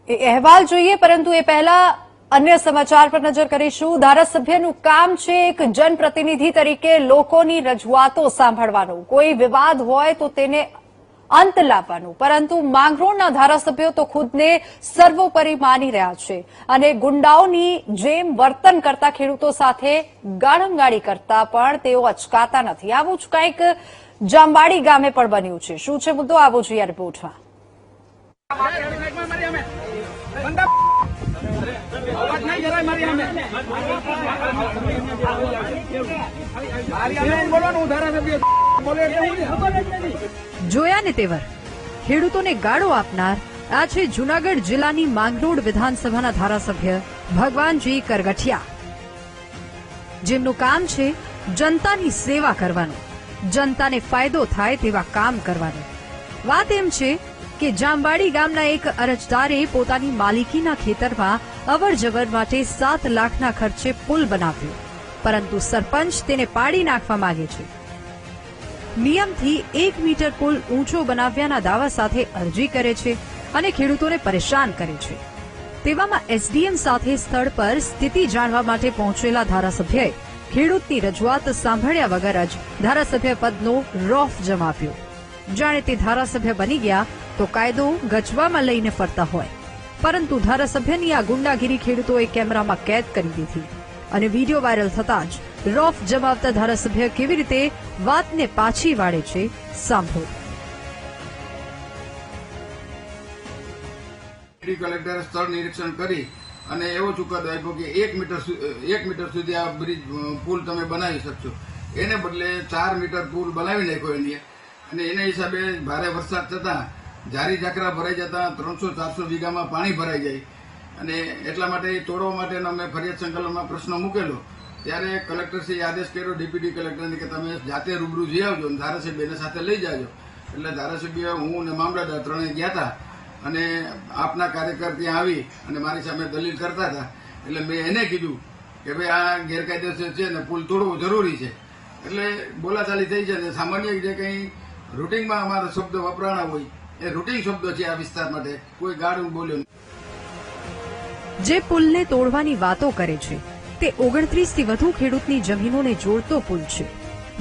એ અહેવાલ જોઈએ, પરંતુ એ પહેલા અન્ય સમાચાર પર નજર કરીશું। ધારાસભ્યનું કામ છે એક જનપ્રતિનિધિ તરીકે લોકોની રજૂઆતો સાંભળવાનું, કોઈ વિવાદ હોય તો તેને અંત લાવવાનું, પરંતુ માંગરોળના ધારાસભ્યો તો ખુદને સર્વોપરી માની રહ્યા છે અને ગુંડાઓની જેમ વર્તન કરતા ખેડૂતો સાથે ગાળંગાળી કરતા પણ તેઓ અચકાતા નથી। આવું જ કંઈક જામવાડી ગામે પણ બન્યું છે। શું છે મુદ્દો, આવો જોઈએ રિપોર્ટમાં। જોયા ને તેવર ખેડૂતોને ગાળો આપનાર આ છે જૂનાગઢ જિલ્લાની માંગરોળ વિધાનસભાના ધારાસભ્ય ભગવાનજી કરગઠિયા, જેમનું કામ છે જનતાની સેવા કરવાનું, જનતાને ફાયદો થાય તેવા કામ કરવાનું। વાત એમ છે કે જામવાડી ગામના એક અરજદારે પોતાની માલિકીના ખેતરમાં અવરજવર માટે 7 લાખના ખર્ચે પુલ બનાવ્યો, પરંતુ સરપંચ તેને પાડી નાખવા માંગે છે। નિયમથી 1 મીટર પુલ ઊંચો બનાવ્યાના દાવા સાથે અરજી કરે છે અને ખેડૂતોને પરેશાન કરે છે। તેવામાં એસડીએમ સાથે સ્થળ પર સ્થિતિ જાણવા માટે પહોંચેલા ધારાસભ્યએ ખેડૂતની રજૂઆત સાંભળ્યા વગર જ ધારાસભ્ય પદનો રોફ જમાવ્યો, જાણે તે ધારાસભ્ય બની ગયા તો કાયદો ગજવામાં લઈને ફરતા હોય। પરંતુ ધારાસભ્યની આ ગુંડાગીરી ખેડૂતોએ કેમેરામાં કેદ કરી દીધી અને વિડીયો વાયરલ થતાં જ રોફ જમાવતા ધારાસભ્ય કેવી રીતે વાતને પાછી વાળે છે, સાંભળો। કલેક્ટરે સ્થળ નિરીક્ષણ કરી અને એવો ચુકાદો આપ્યો કે 1 મીટર સુધી આ બ્રિજ પુલ તમે બનાવી શકશો। એને બદલે 4 મીટર પુલ બનાવી નાખ્યો એની, અને એના હિસાબે ભારે વરસાદ થતા જારી ઝાકરા ભરાઈ જતા 300-400 વીઘામાં પાણી ભરાઈ જાય, અને એટલા માટે તોડવા માટેનો અમે ફરિયાદ સંકલનમાં પ્રશ્ન મૂકેલો। ત્યારે કલેક્ટરશ્રીએ આદેશ કર્યો ડેપ્યુટી કલેક્ટરને કે તમે જાતે રૂબરૂ જઈ આવજો અને ધારાસભ્યને સાથે લઈ જાજો। એટલે ધારાસભ્ય, હું અને મામલતદાર ત્રણેય ગયા હતા અને આપના કાર્યકર ત્યાં આવી અને મારી સામે દલીલ કરતા હતા। એટલે મેં એને કીધું કે ભાઈ આ ગેરકાયદેસર છે ને પુલ તોડવો જરૂરી છે। એટલે બોલાચાલી થઈ છે ને સામાન્ય જે કંઈ રૂટિનમાં અમારા શબ્દ વપરાણા હોય એ રૂટિન શબ્દો છે આ વિસ્તાર માટે, કોઈ ગાળું બોલ્યો નહીં। જે પુલને તોડવાની વાતો કરે છે તે 29 થી વધુ ખેડૂતની જમીનોને જોડતો પુલ છે।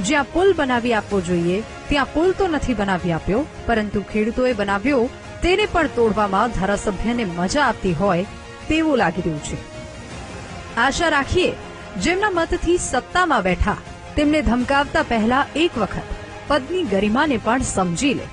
જ્યાં પુલ બનાવી આપવો જોઈએ ત્યાં પુલ તો નથી બનાવી આપ્યો, પરંતુ ખેડૂતોએ બનાવ્યો તેને પણ તોડવામાં ધારાસભ્યને મજા આપતી હોય તેવું લાગી રહ્યું છે। આશા રાખીએ જેમના મતથી સત્તામાં બેઠા તેમને ધમકાવતા પહેલા એક વખત પદની ગરિમાને પણ સમજી લે।